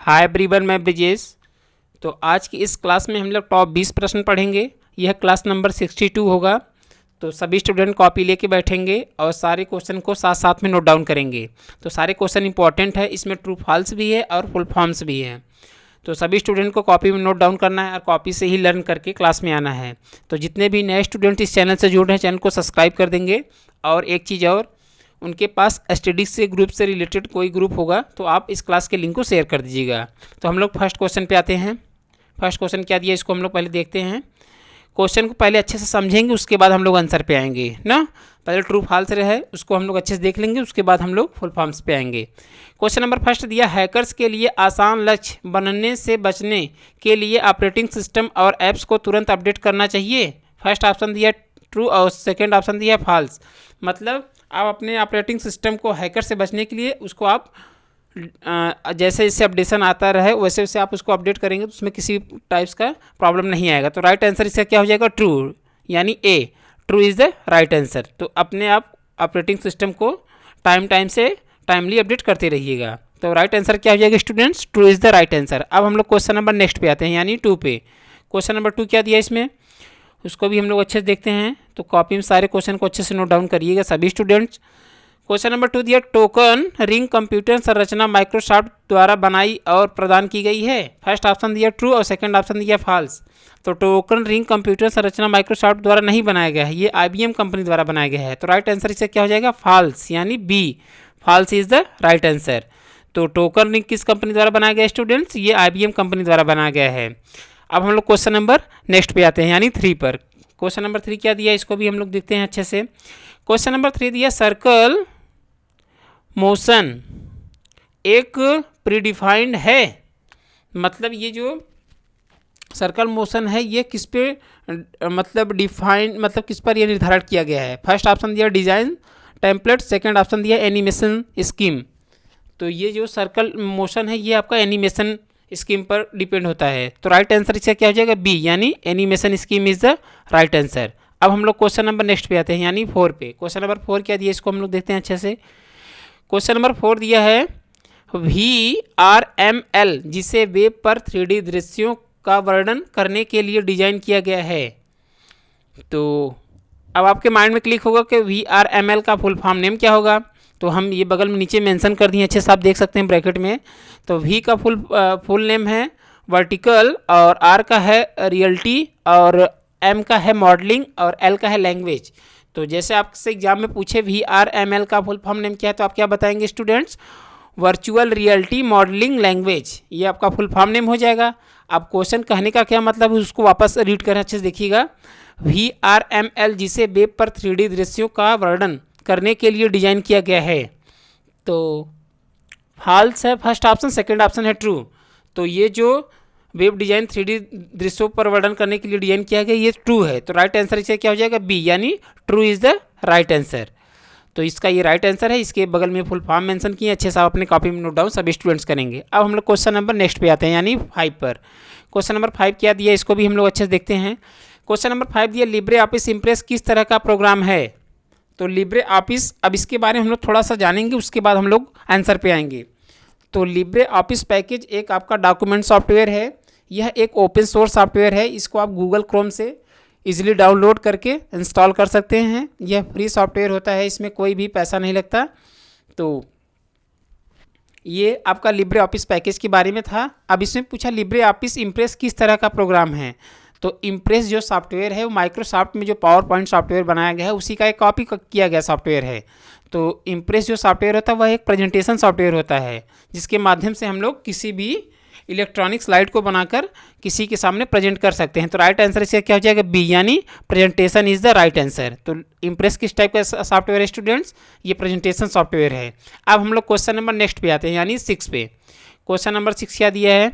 Hi everyone, मैं ब्रिजेश। तो आज की इस क्लास में हम लोग टॉप 20 प्रश्न पढ़ेंगे। यह क्लास नंबर 62 होगा। तो सभी स्टूडेंट कॉपी लेके बैठेंगे और सारे क्वेश्चन को साथ साथ में नोट डाउन करेंगे। तो सारे क्वेश्चन इंपॉर्टेंट है, इसमें ट्रू फॉल्स भी है और फुल फॉर्म्स भी है। तो सभी स्टूडेंट को कॉपी में नोट डाउन करना है और कॉपी से ही लर्न करके क्लास में आना है। तो जितने भी नए स्टूडेंट इस चैनल से जुड़ रहे हैं, चैनल को सब्सक्राइब कर देंगे। और एक चीज़ और, उनके पास स्टडीज से ग्रुप से रिलेटेड कोई ग्रुप होगा तो आप इस क्लास के लिंक को शेयर कर दीजिएगा। तो हम लोग फर्स्ट क्वेश्चन पे आते हैं। फर्स्ट क्वेश्चन क्या दिया, इसको हम लोग पहले देखते हैं। क्वेश्चन को पहले अच्छे से समझेंगे, उसके बाद हम लोग आंसर पे आएंगे ना। पहले ट्रू फॉल्स रहे उसको हम लोग अच्छे से देख लेंगे, उसके बाद हम लोग फुल फॉर्म्स पे आएंगे। क्वेश्चन नंबर फर्स्ट दिया, हैकर्स के लिए आसान लक्ष्य बनने से बचने के लिए ऑपरेटिंग सिस्टम और ऐप्स को तुरंत अपडेट करना चाहिए। फर्स्ट ऑप्शन दिया ट्रू और सेकेंड ऑप्शन दिया फॉल्स। मतलब आप अपने ऑपरेटिंग सिस्टम को हैकर से बचने के लिए उसको आप जैसे जैसे अपडेशन आता रहे वैसे वैसे आप उसको अपडेट करेंगे तो उसमें किसी टाइप्स का प्रॉब्लम नहीं आएगा। तो राइट आंसर इसका क्या हो जाएगा, ट्रू, यानी A, true is the right answer. तो अपने आप ऑपरेटिंग सिस्टम को टाइम से टाइमली अपडेट करते रहिएगा। तो राइट आंसर क्या हो जाएगा students, true is the right answer. अब हम लोग क्वेश्चन नंबर नेक्स्ट पे आते हैं, यानी 2 पे। क्वेश्चन नंबर 2 क्या दिया इसमें, उसको भी हम लोग अच्छे से देखते हैं। तो कॉपी में सारे क्वेश्चन को अच्छे से नोट डाउन करिएगा सभी स्टूडेंट्स। क्वेश्चन नंबर 2 दिया, टोकन रिंग कंप्यूटर संरचना माइक्रोसॉफ्ट द्वारा बनाई और प्रदान की गई है। फर्स्ट ऑप्शन दिया ट्रू और सेकंड ऑप्शन दिया फॉल्स। तो टोकन रिंग कंप्यूटर संरचना माइक्रोसॉफ्ट द्वारा नहीं बनाया गया है, ये IBM कंपनी द्वारा बनाया गया है। तो राइट आंसर इससे क्या हो जाएगा, फॉल्स, यानी B, false is the right answer. तो टोकन रिंग किस कंपनी द्वारा बनाया गया स्टूडेंट्स, ये IBM कंपनी द्वारा बनाया गया है। अब हम लोग क्वेश्चन नंबर नेक्स्ट पे आते हैं, यानी 3 पर। क्वेश्चन नंबर 3 क्या दिया, इसको भी हम लोग देखते हैं अच्छे से। क्वेश्चन नंबर 3 दिया, सर्कल मोशन एक प्रीडिफाइंड है। मतलब ये जो सर्कल मोशन है ये किस पे मतलब डिफाइंड, मतलब किस पर ये निर्धारित किया गया है। फर्स्ट ऑप्शन दिया डिजाइन टेम्पलेट, सेकंड ऑप्शन दिया एनिमेशन स्कीम। तो ये जो सर्कल मोशन है ये आपका एनिमेशन स्कीम पर डिपेंड होता है। तो राइट आंसर इसका क्या हो जाएगा, बी, यानी animation scheme is the right answer. अब हम लोग क्वेश्चन नंबर नेक्स्ट पे आते हैं, यानी 4 पे। क्वेश्चन नंबर 4 क्या दिया, इसको हम लोग देखते हैं अच्छे से। क्वेश्चन नंबर 4 दिया है, VRML जिसे वेब पर 3D दृश्यों का वर्णन करने के लिए डिजाइन किया गया है। तो अब आपके माइंड में क्लिक होगा कि VRML का फुल फॉर्म नेम क्या होगा। तो हम ये बगल में नीचे मेंशन कर दिए, अच्छे से आप देख सकते हैं ब्रैकेट में। तो V का फुल नेम है वर्टिकल, और R का है रियलिटी, और M का है मॉडलिंग, और L का है लैंग्वेज। तो जैसे आपसे एग्जाम में पूछे VRML का फुल फॉर्म नेम क्या है, तो आप क्या बताएंगे students, virtual reality modelling language, ये आपका फुल फॉर्म नेम हो जाएगा। अब क्वेश्चन कहने का क्या मतलब है उसको वापस रीड कर अच्छे से देखिएगा। VRML जिसे वेब पर 3D दृश्यों का वर्णन करने के लिए डिजाइन किया गया है। तो फॉल्स है फर्स्ट ऑप्शन, सेकंड ऑप्शन है ट्रू। तो ये जो वेब डिजाइन 3D दृश्यों पर वर्णन करने के लिए डिजाइन किया गया ये ट्रू है। तो राइट आंसर इसका क्या हो जाएगा, बी, यानी true is the right answer. तो इसका ये राइट आंसर है। इसके बगल में फुल फॉर्म मेंशन किए, अच्छे से आप अपने कॉपी में नोट डाउन सभी स्टूडेंट्स करेंगे। अब हम लोग क्वेश्चन नंबर नेक्स्ट पे आते हैं, यानी 5 पर। क्वेश्चन नंबर 5 क्या दिया, इसको भी हम लोग अच्छे से देखते हैं। क्वेश्चन नंबर 5 दिया, लिब्रे ऑफिस इम्प्रेस किस तरह का प्रोग्राम है। तो लिब्रे ऑफिस, अब इसके बारे में हम लोग थोड़ा सा जानेंगे, उसके बाद हम लोग आंसर पे आएंगे। तो लिब्रे ऑफिस पैकेज एक आपका डॉक्यूमेंट सॉफ्टवेयर है। यह एक ओपन सोर्स सॉफ्टवेयर है। इसको आप गूगल क्रोम से इजीली डाउनलोड करके इंस्टॉल कर सकते हैं। यह फ्री सॉफ्टवेयर होता है, इसमें कोई भी पैसा नहीं लगता। तो ये आपका लिब्रे ऑफिस पैकेज के बारे में था। अब इसमें पूछा लिब्रे ऑफिस इम्प्रेस किस तरह का प्रोग्राम है। तो इम्प्रेस जो सॉफ्टवेयर है वो माइक्रोसॉफ्ट में जो पावर पॉइंट सॉफ्टवेयर बनाया गया है उसी का एक कॉपी किया गया सॉफ्टवेयर है। तो इम्प्रेस जो सॉफ्टवेयर होता है वह एक प्रेजेंटेशन सॉफ्टवेयर होता है, जिसके माध्यम से हम लोग किसी भी इलेक्ट्रॉनिक स्लाइड को बनाकर किसी के सामने प्रेजेंट कर सकते हैं। तो राइट आंसर इसका क्या हो जाएगा, बी, यानी presentation is the right answer. तो इम्प्रेस किस टाइप का सॉफ्टवेयर है स्टूडेंट्स, ये प्रेजेंटेशन सॉफ्टवेयर है। अब हम लोग क्वेश्चन नंबर नेक्स्ट पे आते हैं, यानी 6 पे। क्वेश्चन नंबर 6 क्या दिया है,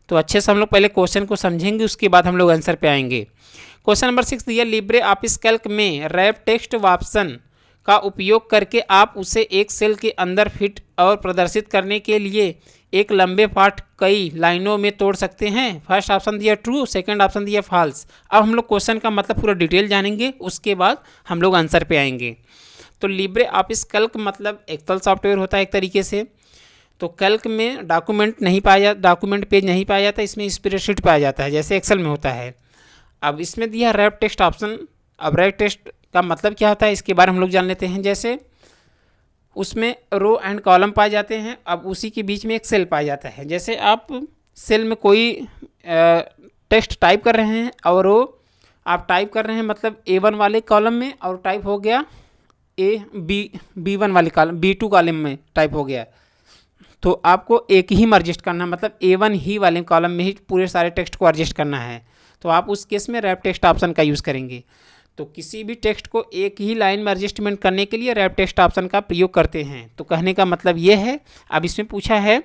तो अच्छे से हम लोग पहले क्वेश्चन को समझेंगे, उसके बाद हम लोग आंसर पे आएंगे। क्वेश्चन नंबर 6 दिया, लिब्रे ऑफिस कैल्क में रैप टेक्स्ट ऑप्शन का उपयोग करके आप उसे एक सेल के अंदर फिट और प्रदर्शित करने के लिए एक लंबे पाठ कई लाइनों में तोड़ सकते हैं। फर्स्ट ऑप्शन दिया ट्रू, सेकंड ऑप्शन दिया फॉल्स। अब हम लोग क्वेश्चन का मतलब पूरा डिटेल जानेंगे, उसके बाद हम लोग आंसर पे आएंगे। तो लिब्रे ऑफिस कैल्क मतलब एक्सेल सॉफ्टवेयर होता है एक तरीके से। तो कैल्क में डॉक्यूमेंट पेज नहीं पाया जाता, इसमें स्प्रेडशीट पाया जाता है, जैसे एक्सेल में होता है। अब इसमें दिया रैप टेक्स्ट ऑप्शन। अब रैप टेक्स्ट का मतलब क्या होता है, इसके बारे में हम लोग जान लेते हैं। जैसे उसमें रो एंड कॉलम पाए जाते हैं, अब उसी के बीच में एक सेल पाया जाता है। जैसे आप सेल में कोई टेक्स्ट टाइप कर रहे हैं और वो आप टाइप कर रहे हैं मतलब A1 वाले कॉलम में, और टाइप हो गया B1 वाले कॉलम, B2 कॉलम में टाइप हो गया, तो आपको एक ही में एडजस्ट करना, मतलब A1 ही वाले कॉलम में ही पूरे सारे टेक्स्ट को एडजस्ट करना है। तो आप उस केस में रैप टेक्स्ट ऑप्शन का यूज़ करेंगे। तो किसी भी टेक्स्ट को एक ही लाइन में एडजस्टमेंट करने के लिए रैप टेक्स्ट ऑप्शन का प्रयोग करते हैं। तो कहने का मतलब ये है। अब इसमें पूछा है,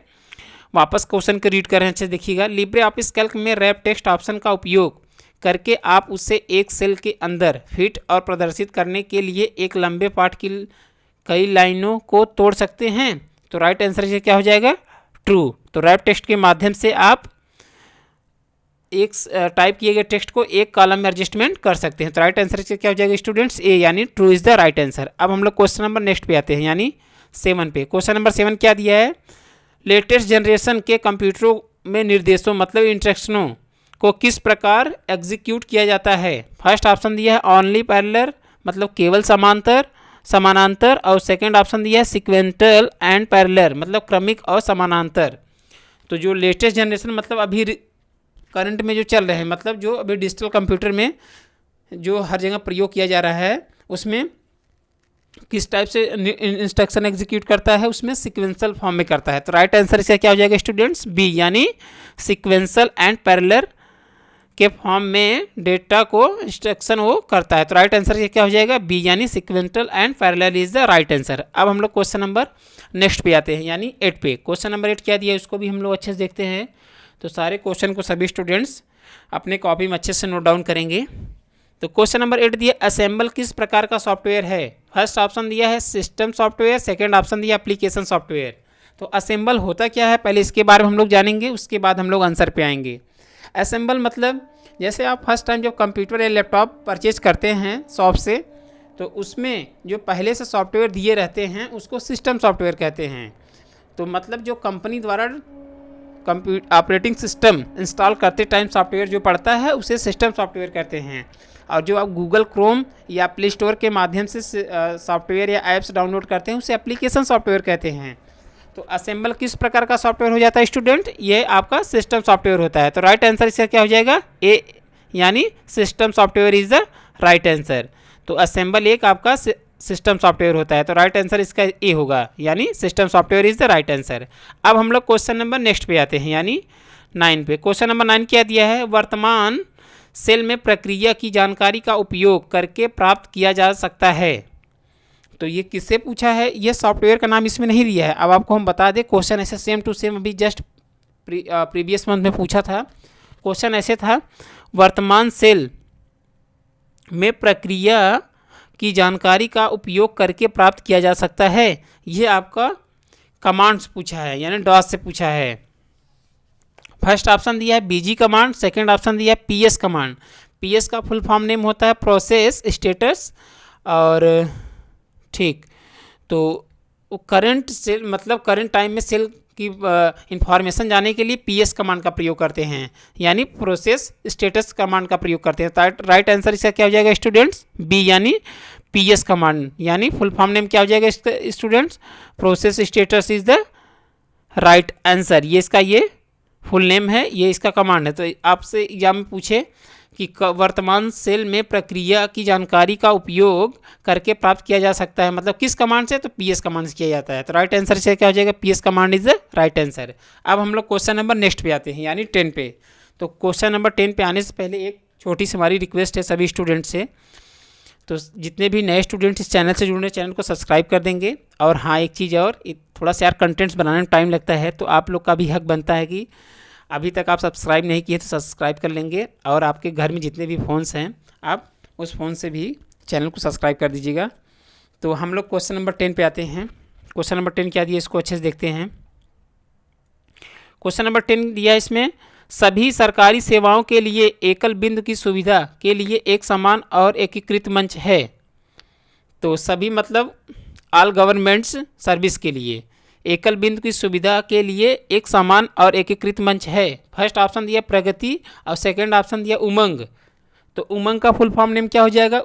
वापस क्वेश्चन को रीड कर रहे हैं, अच्छे देखिएगा। लिब्रे ऑफिस कैल्क में रैप टेक्स्ट ऑप्शन का उपयोग करके आप उसे एक सेल के अंदर फिट और प्रदर्शित करने के लिए एक लंबे पाठ की कई लाइनों को तोड़ सकते हैं। तो राइट आंसर इसका क्या हो जाएगा, ट्रू। तो रैप टेक्स्ट के माध्यम से आप एक टाइप किए गए टेक्स्ट को एक कॉलम में एडजस्टमेंट कर सकते हैं। तो राइट आंसर इसका क्या हो जाएगा स्टूडेंट्स, ए, यानी true is the right answer. अब हम लोग क्वेश्चन नंबर नेक्स्ट पे आते हैं, यानी 7 पे। क्वेश्चन नंबर 7 क्या दिया है, लेटेस्ट जनरेशन के कंप्यूटरों में निर्देशों मतलब इंस्ट्रक्शनों को किस प्रकार एग्जीक्यूट किया जाता है। फर्स्ट ऑप्शन दिया है ऑनली पैरेलल मतलब केवल समानांतर, और सेकेंड ऑप्शन दिया है सिक्वेंटल एंड पैरेलल मतलब क्रमिक और समानांतर। तो जो लेटेस्ट जनरेशन मतलब अभी करंट में जो चल रहे हैं, मतलब जो अभी डिजिटल कंप्यूटर में जो हर जगह प्रयोग किया जा रहा है, उसमें किस टाइप से इंस्ट्रक्शन एग्जीक्यूट करता है, उसमें सीक्वेंशियल फॉर्म में करता है। तो राइट आंसर इसका क्या हो जाएगा स्टूडेंट्स, बी, यानी सीक्वेंशियल एंड पैरेलल के फॉर्म में डेटा को इंस्ट्रक्शन वो करता है। तो राइट आंसर ये क्या हो जाएगा, बी, यानी sequential and parallel is the right answer. अब हम लोग क्वेश्चन नंबर नेक्स्ट पे आते हैं, यानी 8 पे। क्वेश्चन नंबर 8 क्या दिया है उसको भी हम लोग अच्छे से देखते हैं। तो सारे क्वेश्चन को सभी स्टूडेंट्स अपने कॉपी में अच्छे से नोट डाउन करेंगे। तो क्वेश्चन नंबर 8 दिया, असेंबल किस प्रकार का सॉफ्टवेयर है। फर्स्ट ऑप्शन दिया है सिस्टम सॉफ्टवेयर, सेकंड ऑप्शन दिया एप्लीकेशन सॉफ्टवेयर। तो असेंबल होता क्या है, पहले इसके बारे में हम लोग जानेंगे, उसके बाद हम लोग आंसर पे आएंगे। असेंबल मतलब जैसे आप फर्स्ट टाइम जब कंप्यूटर या लैपटॉप परचेज करते हैं शॉप से, तो उसमें जो पहले से सॉफ्टवेयर दिए रहते हैं उसको सिस्टम सॉफ्टवेयर कहते हैं। तो मतलब जो कंपनी द्वारा ऑपरेटिंग सिस्टम इंस्टॉल करते टाइम सॉफ्टवेयर जो पड़ता है उसे सिस्टम सॉफ्टवेयर कहते हैं। और जो आप गूगल क्रोम या प्ले स्टोर के माध्यम से सॉफ्टवेयर या ऐप्स डाउनलोड करते हैं उसे एप्लीकेशन सॉफ्टवेयर कहते हैं। तो असेंबल किस प्रकार का सॉफ्टवेयर हो जाता है स्टूडेंट, ये आपका सिस्टम सॉफ्टवेयर होता है। तो राइट आंसर इसका क्या हो जाएगा, ए, यानी system software is the right answer. तो असेंबल एक आपका सिस्टम सॉफ्टवेयर होता है। तो राइट आंसर इसका ए होगा, यानी system software is the right answer. अब हम लोग क्वेश्चन नंबर नेक्स्ट पे आते हैं, यानी 9 पे। क्वेश्चन नंबर 9 क्या दिया है, वर्तमान सेल में प्रक्रिया की जानकारी का उपयोग करके प्राप्त किया जा सकता है। तो ये किससे पूछा है, ये सॉफ्टवेयर का नाम इसमें नहीं दिया है। अब आपको हम बता दें, क्वेश्चन ऐसे सेम टू सेम अभी जस्ट प्रीवियस मंथ में पूछा था। क्वेश्चन ऐसे था, वर्तमान सेल में प्रक्रिया की जानकारी का उपयोग करके प्राप्त किया जा सकता है। ये आपका कमांड्स पूछा है, यानी डॉस से पूछा है। फर्स्ट ऑप्शन दिया है बीजी कमांड, सेकंड ऑप्शन दिया है पीएस कमांड। पीएस का फुल फॉर्म नेम होता है प्रोसेस स्टेटस, और ठीक, तो करंट सेल मतलब करंट टाइम में सेल की इंफॉर्मेशन जाने के लिए पीएस कमांड का प्रयोग करते हैं, यानी प्रोसेस स्टेटस कमांड का प्रयोग करते हैं। तो राइट आंसर इसका क्या हो जाएगा स्टूडेंट्स, बी, यानी पीएस कमांड, यानी फुल फॉर्म नेम क्या हो जाएगा students, process status is the right answer. ये इसका ये फुल नेम है, ये इसका कमांड है। तो आपसे एग्जाम में पूछे कि वर्तमान सेल में प्रक्रिया की जानकारी का उपयोग करके प्राप्त किया जा सकता है, मतलब किस कमांड से, तो पीएस कमांड से किया जाता है। तो राइट आंसर से क्या हो जाएगा, PS command is the right answer. अब हम लोग क्वेश्चन नंबर नेक्स्ट पे आते हैं, यानी 10 पे। तो क्वेश्चन नंबर 10 पे आने से पहले एक छोटी सी हमारी रिक्वेस्ट है सभी स्टूडेंट से, तो जितने भी नए स्टूडेंट इस चैनल से जुड़े, चैनल को सब्सक्राइब कर देंगे। और हाँ, एक चीज़ और, थोड़ा सा यार कंटेंट्स बनाने में टाइम लगता है, तो आप लोग का भी हक बनता है कि अभी तक आप सब्सक्राइब नहीं किए तो सब्सक्राइब कर लेंगे, और आपके घर में जितने भी फ़ोन्स हैं आप उस फ़ोन से भी चैनल को सब्सक्राइब कर दीजिएगा। तो हम लोग क्वेश्चन नंबर 10 पे आते हैं। क्वेश्चन नंबर 10 क्या दिया, इसको अच्छे से देखते हैं। क्वेश्चन नंबर 10 दिया, इसमें सभी सरकारी सेवाओं के लिए एकल बिंदु की सुविधा के लिए एक समान और एकीकृत मंच है। तो सभी मतलब ऑल गवर्नमेंट्स सर्विस के लिए एकल बिंदु की सुविधा के लिए एक समान और एकीकृत मंच है। फर्स्ट ऑप्शन दिया प्रगति और सेकंड ऑप्शन दिया उमंग। तो उमंग का फुल फॉर्म नेम क्या हो जाएगा,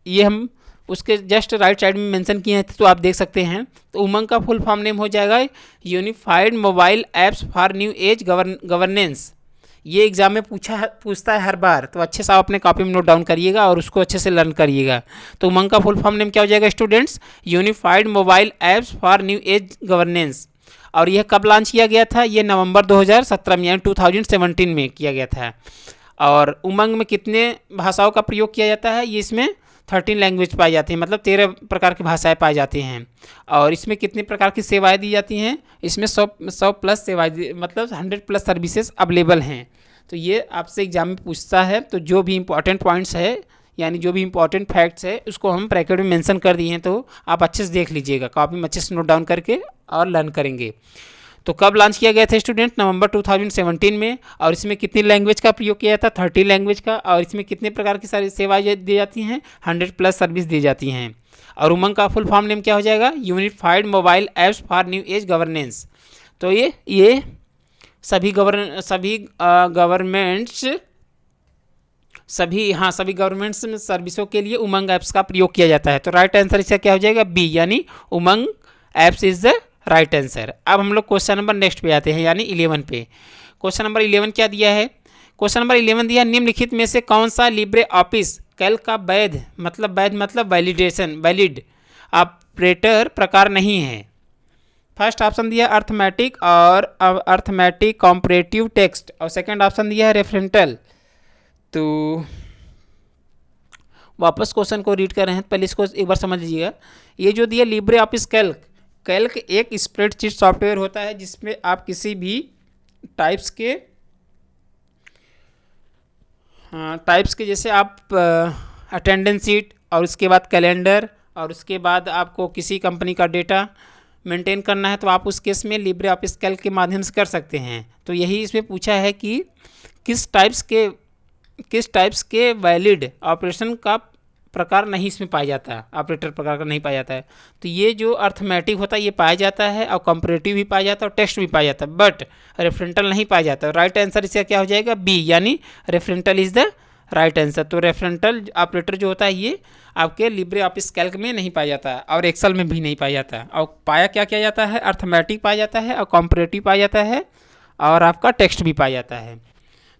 ये हम उसके जस्ट राइट साइड में मेंशन किए हैं तो आप देख सकते हैं। तो उमंग का फुल फॉर्म नेम हो जाएगा unified mobile apps for new age governance. ये एग्जाम में पूछता है हर बार, तो अच्छे से आप अपने कॉपी में नोट डाउन करिएगा और उसको अच्छे से लर्न करिएगा। तो उमंग का फुल फॉर्म नेम क्या हो जाएगा students, unified mobile apps for new age governance. और यह कब लॉन्च किया गया था, ये नवंबर 2017 में यानी 2017 में किया गया था। और उमंग में कितने भाषाओं का प्रयोग किया जाता है, ये इसमें 13 लैंग्वेज पाई जाती हैं, मतलब 13 प्रकार की भाषाएं पाई जाती हैं। और इसमें कितने प्रकार की सेवाएं दी जाती हैं, इसमें 100 प्लस सेवाएं, मतलब 100 प्लस सर्विसेज अवेलेबल हैं। तो ये आपसे एग्जाम में पूछता है। तो जो भी इंपॉर्टेंट पॉइंट्स है यानी जो भी इंपॉर्टेंट फैक्ट्स है उसको हम ब्रैकेट में मेंशन कर दिए हैं, तो आप अच्छे से देख लीजिएगा, कॉपी में अच्छे से नोट डाउन करके और लर्न करेंगे। तो कब लॉन्च किया गया था स्टूडेंट, नवंबर 2017 में। और इसमें कितनी लैंग्वेज का प्रयोग किया जाता, 30 लैंग्वेज का। और इसमें कितने प्रकार की सारी सेवाएं दी जाती हैं, 100 प्लस सर्विस दी जाती हैं। और उमंग का फुल फॉर्म नेम क्या हो जाएगा, unified mobile apps for new age governance. तो ये सभी गवर्नमेंट्स में सर्विसों के लिए उमंग ऐप्स का प्रयोग किया जाता है। तो राइट आंसर इसका क्या हो जाएगा, बी, यानी Umang apps is the right answer. अब हम लोग क्वेश्चन नंबर नेक्स्ट पे आते हैं, यानी 11 पे। क्वेश्चन नंबर 11 क्या दिया है, क्वेश्चन नंबर 11 दिया निम्नलिखित में से कौन सा लिब्रे ऑफिस कैल्क का वैध मतलब वैलिड ऑपरेटर प्रकार नहीं है। फर्स्ट ऑप्शन दिया अर्थमेटिक और अर्थमेटिक कॉम्परेटिव टेक्स्ट, और सेकंड ऑप्शन दिया है रेफरेंटल। तो वापस क्वेश्चन को रीड कर रहे हैं, पहले इसको एक बार समझ लीजिएगा। ये जो दिया लिब्रे ऑफिस कैल्क एक स्प्रेडशीट सॉफ्टवेयर होता है जिसमें आप किसी भी टाइप्स के जैसे आप अटेंडेंस शीट और उसके बाद कैलेंडर और उसके बाद आपको किसी कंपनी का डेटा मेंटेन करना है, तो आप उस केस में लिब्रे ऑफिस कैल्क के माध्यम से कर सकते हैं। तो यही इसमें पूछा है कि किस टाइप्स के वैलिड ऑपरेशन का प्रकार नहीं इसमें पाया जाता है, ऑपरेटर प्रकार का नहीं पाया जाता है। तो ये जो अर्थमेटिक होता है ये पाया जाता है, और कंपैरेटिव भी पाया जाता है और टेक्स्ट भी पाया जाता है, बट रेफरेंटल नहीं पाया जाता। राइट आंसर इसका क्या हो जाएगा, बी, यानी रेफरेंटल इज द राइट आंसर। तो रेफरेंटल ऑपरेटर जो होता है ये आपके लिब्रे ऑफिस कैल्क में नहीं पाया जाता है और एक्सेल में भी नहीं पाया जाता है। और पाया क्या किया जाता है, अर्थमेटिक पाया जाता है और कंपैरेटिव पाया जाता है और आपका टेक्स्ट भी पाया जाता है।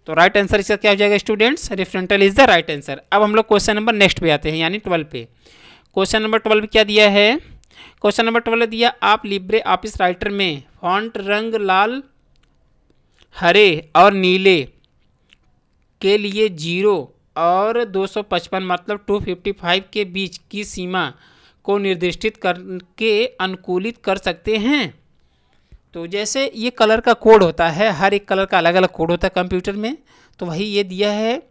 तो राइट आंसर इसका क्या हो जाएगा students, referential is the right answer. अब हम लोग क्वेश्चन नंबर नेक्स्ट पे आते हैं, यानी 12 पे। क्वेश्चन नंबर 12 क्या दिया है, क्वेश्चन नंबर 12 दिया आप लिब्रे ऑफिस राइटर में फॉन्ट रंग लाल, हरे और नीले के लिए 0 और 255 मतलब 255 के बीच की सीमा को निर्दिष्टित करके अनुकूलित कर सकते हैं। तो जैसे ये कलर का कोड होता है, हर एक कलर का अलग अलग कोड होता है कंप्यूटर में, तो वही ये दिया है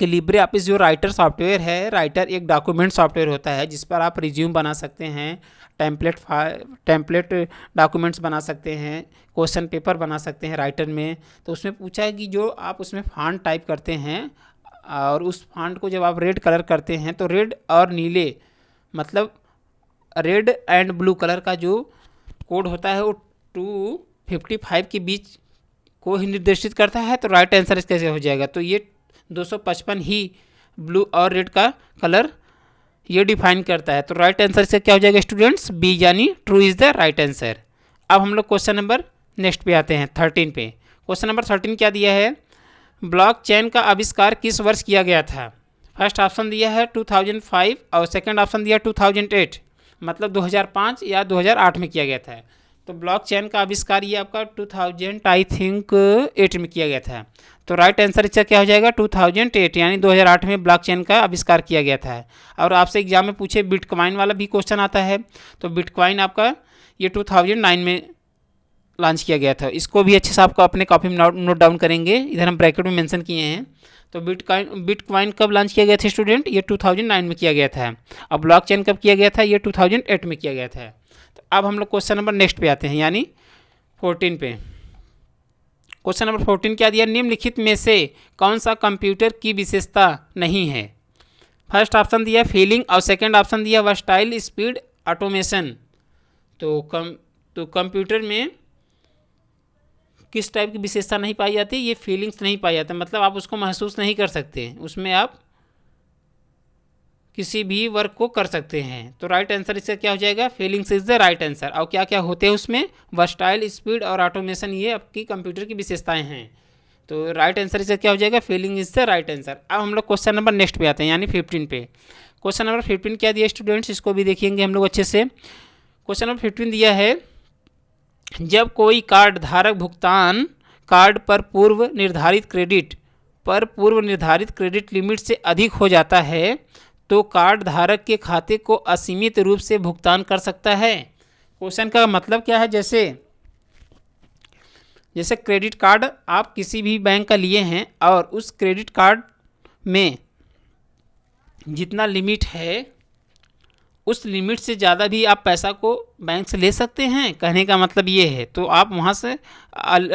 कि लिब्रे ऑफिस जो राइटर सॉफ्टवेयर है, राइटर एक डॉक्यूमेंट सॉफ्टवेयर होता है जिस पर आप रिज्यूम बना सकते हैं, टेम्पलेट डॉक्यूमेंट्स बना सकते हैं, क्वेश्चन पेपर बना सकते हैं राइटर में। तो उसमें पूछा है कि जो आप उसमें फॉन्ट टाइप करते हैं और उस फॉन्ट को जब आप रेड कलर करते हैं तो रेड और नीले मतलब रेड एंड ब्लू कलर का जो कोड होता है वो 255 के बीच को ही निर्देशित करता है। तो राइट आंसर इसका कैसे हो जाएगा, तो ये 255 ही ब्लू और रेड का कलर ये डिफाइन करता है। तो राइट आंसर से क्या हो जाएगा स्टूडेंट्स, बी, यानी true is the right answer. अब हम लोग क्वेश्चन नंबर नेक्स्ट पे आते हैं 13 पे। क्वेश्चन नंबर 13 क्या दिया है, ब्लॉकचेन का आविष्कार किस वर्ष किया गया था। फर्स्ट ऑप्शन दिया है 2005 और सेकंड ऑप्शन दिया 2008 मतलब 2005 या 2008 में किया गया था। तो ब्लॉकचेन का आविष्कार ये आपका 2008 में किया गया था। तो राइट आंसर इसका क्या हो जाएगा, 2008 यानी 2008 में ब्लॉकचेन का आविष्कार किया गया था। और आपसे एग्जाम में पूछे बिटकॉइन वाला भी क्वेश्चन आता है, तो बिटकॉइन आपका ये 2009 में लॉन्च किया गया था। इसको भी अच्छे से आपको अपने कॉपी में नोट डाउन करेंगे, इधर हम ब्रैकेट में मेंशन किए हैं। तो बिटकॉइन कब लॉन्च किया गया था स्टूडेंट, ये 2009 में किया गया था। और ब्लॉकचेन कब किया गया था, ये 2008 में किया गया था। तो अब हम लोग क्वेश्चन नंबर नेक्स्ट पे आते हैं, यानी 14 पे। क्वेश्चन नंबर 14 क्या दिया, निम्नलिखित में से कौन सा कंप्यूटर की विशेषता नहीं है। फर्स्ट ऑप्शन दिया फीलिंग और सेकंड ऑप्शन दिया वर्सटाइल स्पीड ऑटोमेशन। तो तो कंप्यूटर में किस टाइप की विशेषता नहीं पाई जाती, ये फीलिंग्स नहीं पाई जाती, मतलब आप उसको महसूस नहीं कर सकते, उसमें आप किसी भी वर्क को कर सकते हैं। तो राइट आंसर इसका क्या हो जाएगा, feelings is the right answer. और क्या क्या होते हैं उसमें, वर्सटाइल, स्पीड और ऑटोमेशन, ये आपकी कंप्यूटर की विशेषताएं हैं। तो राइट आंसर इसका क्या हो जाएगा, feeling is the right answer. अब हम लोग क्वेश्चन नंबर नेक्स्ट पे आते हैं, यानी 15 पे। क्वेश्चन नंबर 15 क्या दिया स्टूडेंट्स, इसको भी देखेंगे हम लोग अच्छे से। क्वेश्चन नंबर 15 दिया है, जब कोई कार्ड धारक भुगतान कार्ड पर पूर्व निर्धारित क्रेडिट लिमिट से अधिक हो जाता है तो कार्ड धारक के खाते को असीमित रूप से भुगतान कर सकता है। क्वेश्चन का मतलब क्या है, जैसे क्रेडिट कार्ड आप किसी भी बैंक का लिए हैं और उस क्रेडिट कार्ड में जितना लिमिट है उस लिमिट से ज़्यादा भी आप पैसा को बैंक से ले सकते हैं, कहने का मतलब ये है। तो आप वहाँ से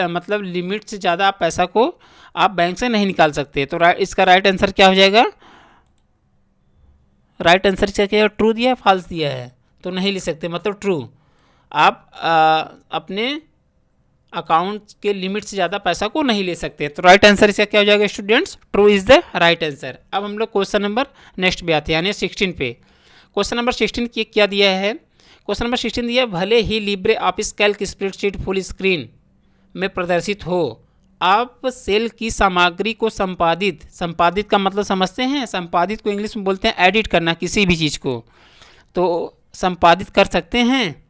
मतलब लिमिट से ज़्यादा आप पैसा को आप बैंक से नहीं निकाल सकते। तो इसका राइट आंसर क्या हो जाएगा, राइट आंसर क्या है, ट्रू दिया है फॉल्स दिया है, तो नहीं ले सकते, मतलब ट्रू। आप अपने अकाउंट के लिमिट से ज़्यादा पैसा को नहीं ले सकते। तो राइट आंसर इसका क्या हो जाएगा students, true is the right answer. अब हम लोग क्वेश्चन नंबर नेक्स्ट पे आते हैं, यानी 16 पे। क्वेश्चन नंबर 16 की क्या दिया है, क्वेश्चन नंबर 16 दिया है, भले ही Libre Office Calc spreadsheet full screen में प्रदर्शित हो, आप सेल की सामग्री को संपादित का मतलब समझते हैं, संपादित को इंग्लिश में बोलते हैं एडिट करना, किसी भी चीज़ को तो संपादित कर सकते हैं।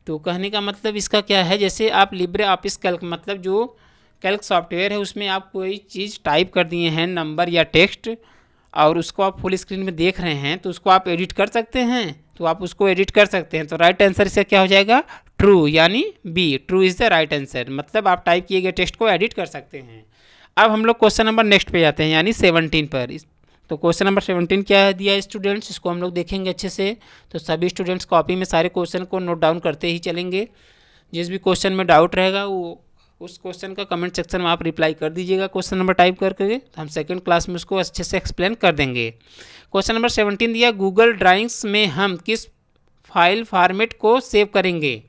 तो कहने का मतलब इसका क्या है, जैसे आप लिब्रे ऑफिस कैल्क मतलब जो कैल्क सॉफ्टवेयर है उसमें आप कोई चीज़ टाइप कर दिए हैं, नंबर या टेक्स्ट, और उसको आप फुल स्क्रीन में देख रहे हैं तो उसको आप एडिट कर सकते हैं, तो आप उसको एडिट कर सकते हैं। तो राइट आंसर इसका क्या हो जाएगा, ट्रू, यानी B, true is the right answer, मतलब आप टाइप किए गए टेक्स्ट को एडिट कर सकते हैं। अब हम लोग क्वेश्चन नंबर नेक्स्ट पे जाते हैं, यानी 17 पर। तो क्वेश्चन नंबर 17 क्या है दिया है स्टूडेंट्स, इसको हम लोग देखेंगे अच्छे से। तो सभी स्टूडेंट्स कॉपी में सारे क्वेश्चन को नोट डाउन करते ही चलेंगे। जिस भी क्वेश्चन में डाउट रहेगा वो उस क्वेश्चन का कमेंट सेक्शन में आप रिप्लाई कर दीजिएगा क्वेश्चन नंबर टाइप करके, तो हम सेकंड क्लास में उसको अच्छे से एक्सप्लेन कर देंगे। क्वेश्चन नंबर 17 दिया, गूगल ड्राइंग्स में हम किस फाइल फॉर्मेट को सेव करेंगे।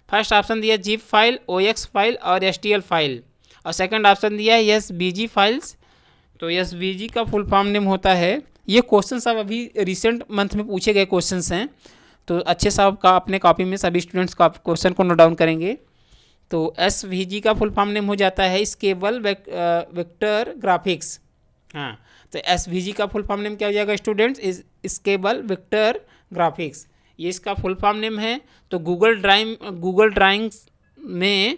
फर्स्ट ऑप्शन दिया जिप फाइल, OX फाइल और STL फाइल, और सेकंड ऑप्शन दिया है SVG फाइल्स। तो SVG का फुल फॉर्म नेम होता है, ये क्वेश्चन सब अभी रिसेंट मंथ में पूछे गए क्वेश्चंस हैं, तो अच्छे से आप अपने कॉपी में सभी स्टूडेंट्स का क्वेश्चन को नोट डाउन करेंगे। तो SVG का फुल फॉर्म नेम हो जाता है स्केबल वेक्टर ग्राफिक्स। हाँ, तो SVG का फुल फॉर्म नेम क्या हो जाएगा स्टूडेंट्स, स्केबल वेक्टर ग्राफिक्स, ये इसका फुल फॉर्म नेम है। तो गूगल ड्राइंग्स में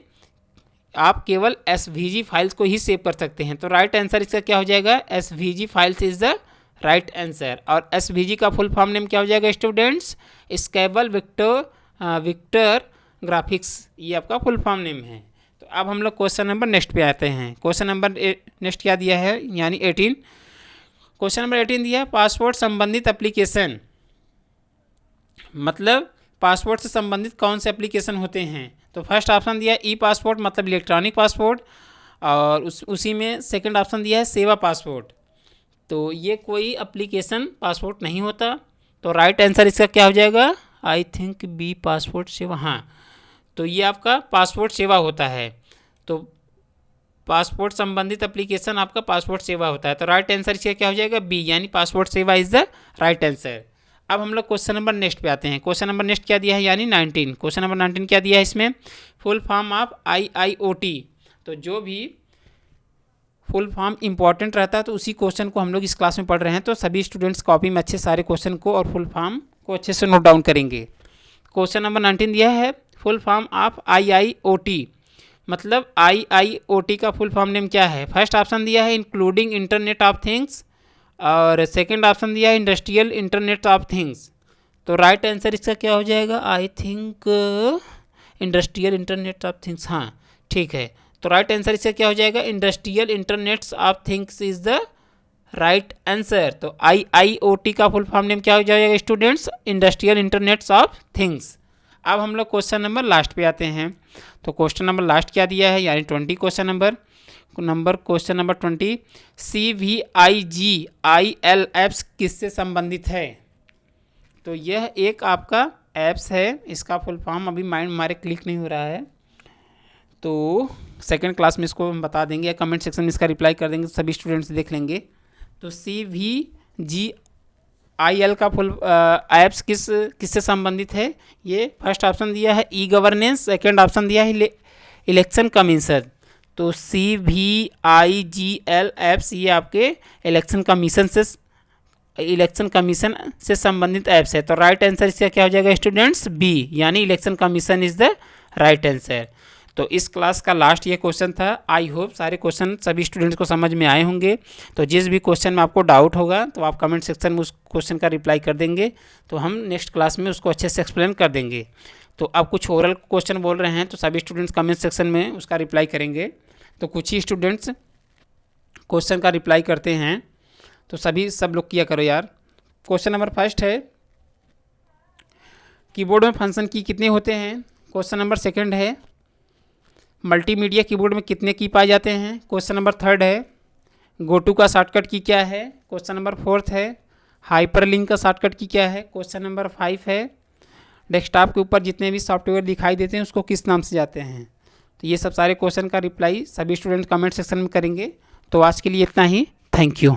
आप केवल SVG फाइल्स को ही सेव कर सकते हैं। तो राइट आंसर इसका क्या हो जाएगा, SVG files is the right answer. और SVG का फुल फॉर्म नेम क्या हो जाएगा स्टूडेंट्स, स्केबल वेक्टर ग्राफिक्स, ये आपका फुल फॉर्म नेम है। तो अब हम लोग क्वेश्चन नंबर नेक्स्ट पे आते हैं। क्वेश्चन नंबर नेक्स्ट क्या दिया है, यानी 18। क्वेश्चन नंबर 18 दिया है, पासपोर्ट संबंधित एप्लीकेशन, मतलब पासपोर्ट से संबंधित कौन से एप्लीकेशन होते हैं। तो फर्स्ट ऑप्शन दिया है ई पासपोर्ट, मतलब इलेक्ट्रॉनिक पासपोर्ट, और उसी में सेकंड ऑप्शन दिया है सेवा पासपोर्ट। तो ये कोई एप्लीकेशन पासपोर्ट नहीं होता। तो राइट आंसर इसका क्या हो जाएगा, आई थिंक बी, पासपोर्ट सेवा। हाँ, तो ये आपका पासपोर्ट सेवा होता है। तो पासपोर्ट संबंधित एप्लीकेशन आपका पासपोर्ट सेवा होता है। तो राइट आंसर इसका क्या हो जाएगा, बी, यानी पासपोर्ट सेवा इज़ द राइट आंसर। अब हम लोग क्वेश्चन नंबर नेक्स्ट पे आते हैं। क्वेश्चन नंबर नेक्स्ट क्या दिया है, यानी 19। क्वेश्चन नंबर 19 क्या दिया है, इसमें फुल फॉर्म ऑफ IIoT। तो जो भी फुल फॉर्म इंपॉर्टेंट रहता है तो उसी क्वेश्चन को हम लोग इस क्लास में पढ़ रहे हैं। तो सभी स्टूडेंट्स कॉपी में अच्छे सारे क्वेश्चन को और फुल फॉर्म को अच्छे से नोट डाउन करेंगे। क्वेश्चन नंबर 19 दिया है, फुल फॉर्म ऑफ IIoT, मतलब IIoT का फुल फॉर्म नेम क्या है। फर्स्ट ऑप्शन दिया है इंक्लूडिंग इंटरनेट ऑफ थिंग्स, और सेकंड ऑप्शन दिया है इंडस्ट्रियल इंटरनेट ऑफ थिंग्स। तो राइट आंसर इसका क्या हो जाएगा, I think industrial internet of things. हाँ, ठीक है। तो राइट आंसर इसका क्या हो जाएगा, industrial internets of things is the right answer. तो IIoT का फुल फॉर्म नेम क्या हो जाएगा students, industrial internets of things. अब हम लोग क्वेश्चन नंबर लास्ट पे आते हैं। तो क्वेश्चन नंबर लास्ट क्या दिया है, यानी 20 क्वेश्चन नंबर 20, CVIGIL ऐप्स किससे संबंधित है। तो यह एक आपका एप्स है, इसका फुल फॉर्म अभी माइंड हमारे क्लिक नहीं हो रहा है, तो सेकंड क्लास में इसको हम बता देंगे या कमेंट सेक्शन में इसका रिप्लाई कर देंगे, तो सभी स्टूडेंट्स देख लेंगे। तो CVGIL का फुल ऐप्स किससे संबंधित है? ये फर्स्ट ऑप्शन दिया है ई गवर्नेंस, सेकेंड ऑप्शन दिया है इलेक्शन कमीशन। तो CVIGL ऐप्स ये आपके इलेक्शन कमीशन से संबंधित ऐप्स है। तो राइट आंसर इसका क्या हो जाएगा स्टूडेंट्स? बी, यानी election commission is the right answer. तो इस क्लास का लास्ट ये क्वेश्चन था। आई होप सारे क्वेश्चन सभी स्टूडेंट्स को समझ में आए होंगे। तो जिस भी क्वेश्चन में आपको डाउट होगा तो आप कमेंट सेक्शन में उस क्वेश्चन का रिप्लाई कर देंगे, तो हम नेक्स्ट क्लास में उसको अच्छे से एक्सप्लेन कर देंगे। तो अब कुछ ओरल क्वेश्चन बोल रहे हैं, तो सभी स्टूडेंट्स कमेंट सेक्शन में उसका रिप्लाई करेंगे। तो कुछ ही स्टूडेंट्स क्वेश्चन का रिप्लाई करते हैं, तो सब लोग किया करो यार। क्वेश्चन नंबर फर्स्ट है, कीबोर्ड में फंक्शन की कितने होते हैं? क्वेश्चन नंबर सेकंड है, मल्टीमीडिया कीबोर्ड में कितने की पाए जाते हैं? क्वेश्चन नंबर थर्ड है, गोटू का शॉर्टकट की क्या है? क्वेश्चन नंबर फोर्थ है, हाइपरलिंक का शॉर्टकट की क्या है? क्वेश्चन नंबर 5 है, डेस्कटॉप के ऊपर जितने भी सॉफ्टवेयर दिखाई देते हैं उसको किस नाम से जाते हैं? तो ये सब सारे क्वेश्चन का रिप्लाई सभी स्टूडेंट कमेंट सेक्शन में करेंगे। तो आज के लिए इतना ही, थैंक यू।